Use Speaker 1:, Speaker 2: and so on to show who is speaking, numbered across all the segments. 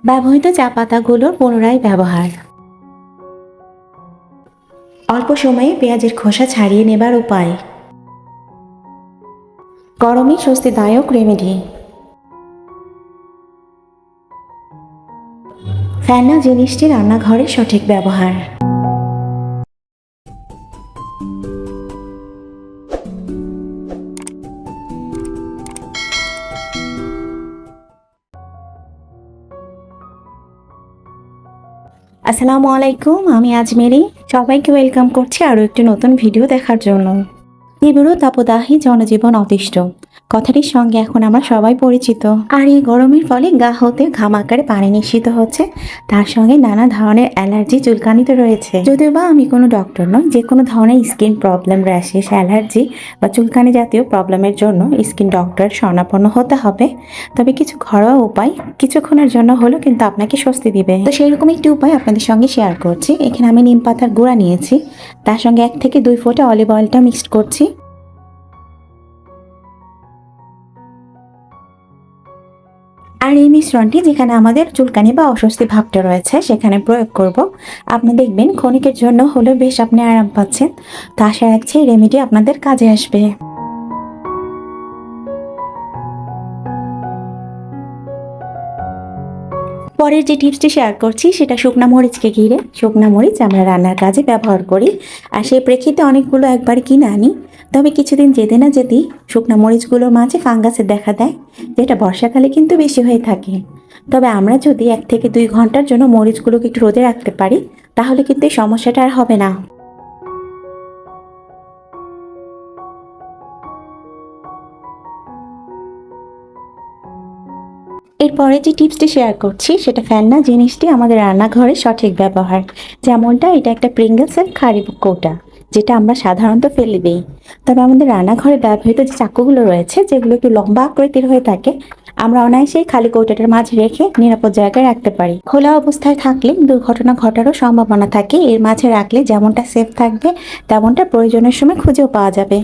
Speaker 1: ব্যবহৃত চা পাতাগুলোর পুনরায় ব্যবহার। অল্প সময়ে পেঁয়াজের খোসা ছাড়িয়ে নেবার উপায়। গরমে স্বস্তিদায়ক রেমেডি। ফেনা জিনিসটি রান্নাঘরে সঠিক ব্যবহার। আসসালামু আলাইকুম, আমি আজমেরি। সবাইকে ওয়েলকাম করছি আরও একটি নতুন ভিডিও দেখার জন্য। তীব্র তাপদাহী জনজীবন অতিষ্ঠ কথাটির সঙ্গে এখন আমরা সবাই পরিচিত। আর এই গরমের ফলে গা হতে ঘাম আকারে পানি নিঃসৃত হচ্ছে, তার সঙ্গে নানা ধরনের অ্যালার্জি চুলকানি তো রয়েছে। যদিও বা আমি কোনো ডক্টর নই, যে কোনো ধরনের স্কিন প্রবলেম, র্যাশেস, অ্যালার্জি বা চুলকানি জাতীয় প্রবলেমের জন্য স্কিন ডক্টর শরণাপন্ন হতে হবে। তবে কিছু ঘরোয়া উপায় কিছুক্ষণের জন্য হলেও কিন্তু আপনাকে স্বস্তি দিবে। তো সেই রকম একটি উপায় আপনাদের সঙ্গে শেয়ার করছি। এখানে আমি নিম পাতার গুঁড়া নিয়েছি, তার সঙ্গে 1 থেকে 2 ফোঁটা অলিভ অয়েলটা মিক্সড করছি। আর এই মিশ্রণটি যেখানে আমাদের চুলকানি বা অস্বস্তি ভাবটা রয়েছে সেখানে প্রয়োগ করব। আপনি দেখবেন ক্ষণিকের জন্য হলেও বেশ আপনি আরাম পাচ্ছেন। তো আশা রাখছি এই রেমেডি আপনাদের কাজে আসবে। পরের যে টিপসটি শেয়ার করছি সেটা শুকনা মরিচকে ঘিরে। শুকনা মরিচ আমরা রান্নার কাজে ব্যবহার করি, আর সেই প্রেক্ষিতে অনেকগুলো একবার কিনে আনি। তবে কিছুদিন যেতে না যেতেই শুকনা মরিচগুলোর মাঝে ফাঙ্গাসের দেখা দেয়, যেটা বর্ষাকালে কিন্তু বেশি হয়ে থাকে। তবে আমরা যদি 1 থেকে 2 ঘন্টার জন্য মরিচগুলোকে একটু রোদে রাখতে পারি, তাহলে কিন্তু এই সমস্যাটা আর হবে না। এরপরে যে টিপসটি শেয়ার করছি সেটা ফেলনা জিনিসটি আমাদের রান্নাঘরে সঠিক ব্যবহার। যেমনটা এটা একটা প্রিঙ্গলসের খাড়ি কৌটা, যেটা আমরা সাধারণত ফেলে দিই। তবে আমাদের রান্নাঘরে ব্যবহৃত যে চাকুগুলো রয়েছে, যেগুলো একটু লম্বা আকৃতির হয়ে থাকে, আমরা অনায়াসেই খালি কৌটাটার মাঝে রেখে নিরাপদ জায়গায় রাখতে পারি। খোলা অবস্থায় থাকলে দুর্ঘটনা ঘটারও সম্ভাবনা থাকে। এর মাঝে রাখলে যেমনটা সেফ থাকবে, তেমনটা প্রয়োজনের সময় খুঁজেও পাওয়া যাবে।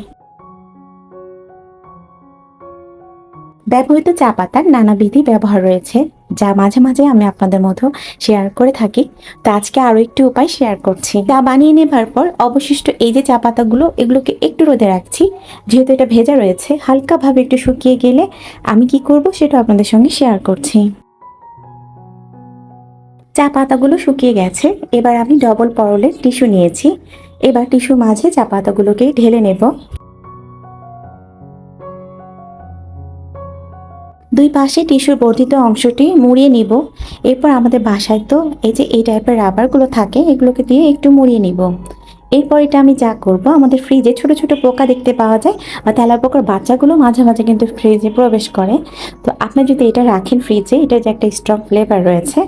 Speaker 1: ব্যবহৃত চা পাতার নানাবিধি ব্যবহার রয়েছে, যা মাঝে মাঝে আমি আপনাদের মধ্যে শেয়ার করে থাকি। তো আজকে আরও একটি উপায় শেয়ার করছি। চা বানিয়ে নেবার পর অবশিষ্ট এই যে চা পাতাগুলো, এগুলোকে একটু রোদে রাখছি। যেহেতু এটা ভেজা রয়েছে, হালকাভাবে একটু শুকিয়ে গেলে আমি কি করব সেটা আপনাদের সঙ্গে শেয়ার করছি। চা পাতাগুলো শুকিয়ে গেছে। এবার আমি ডবল পরলের টিস্যু নিয়েছি। এবার টিস্যুর মাঝে চা পাতাগুলোকে ঢেলে নেব। দুই পাশে টিস্যুর বর্ধিত অংশটি মুড়িয়ে নিব। এরপর আমাদের বাসায় তো এই টাইপের রাবারগুলো থাকে, এগুলোকে দিয়ে একটু মুড়িয়ে নিব। এরপর এটা আমি যা করব, আমাদের ফ্রিজে ছোট ছোট পোকা দেখতে পাওয়া যায়, বা তেলাপোকার বাচ্চাগুলো মাঝে মাঝে কিন্তু ফ্রিজে প্রবেশ করে। তো আপনি যদি এটা রাখেন ফ্রিজে, এটার যে একটা স্ট্রং ফ্লেভার রয়েছে,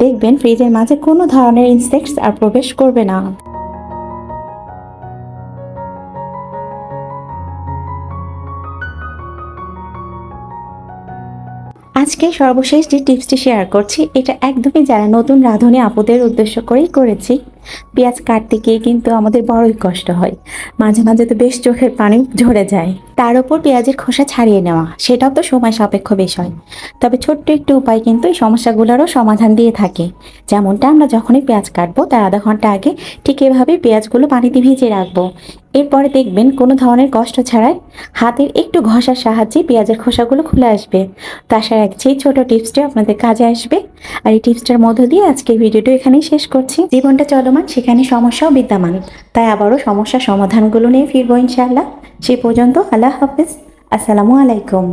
Speaker 1: দেখবেন ফ্রিজের মাঝে কোনো ধরনের ইনসেক্টস আর প্রবেশ করবে না। আজকে সর্বশেষ যে টিপসটি শেয়ার করছি, এটা একদমই যারা নতুন রাঁধুনি আপুদের উদ্দেশ্য করেই করেছি। পেঁয়াজ কাটতে গিয়ে কিন্তু আমাদের বড়ই কষ্ট হয়, মাঝে মাঝে তো বেশ চোখের পানি ঝরে যায়। তার উপর পেঁয়াজের খোসা ছাড়িয়ে নেওয়া, সেটাও তো সময় সাপেক্ষ বিষয়। তবে ছোট্ট একটু উপায় কিন্তু এই সমস্যাগুলোরও সমাধান দিয়ে থাকে। যেমনটা আমরা যখনই পেঁয়াজ কাটবো তার আধা ঘন্টা আগে ঠিক এভাবে পেঁয়াজগুলো পানিতে ভিজিয়ে রাখবো। এরপরে দেখবেন কোনো ধরনের কষ্ট ছাড়াই হাতের একটু ঘষার সাহায্যে পেঁয়াজের খোসাগুলো খুলে আসবে। তো আশা রাখছি এই ছোট টিপসটি আপনাদের কাজে আসবে। আর এই টিপসটার মধ্য দিয়ে আজকের ভিডিওটা এখানেই শেষ করছি। জীবনটা চলমান, সেখানে সমস্যাও বিদ্যমান, তাই আবারও সমস্যার সমাধানগুলো নিয়ে ফিরবো ইনশাআল্লাহ। সে পর্যন্ত আল্লাহ হাফিজ। আসসালামু আলাইকুম।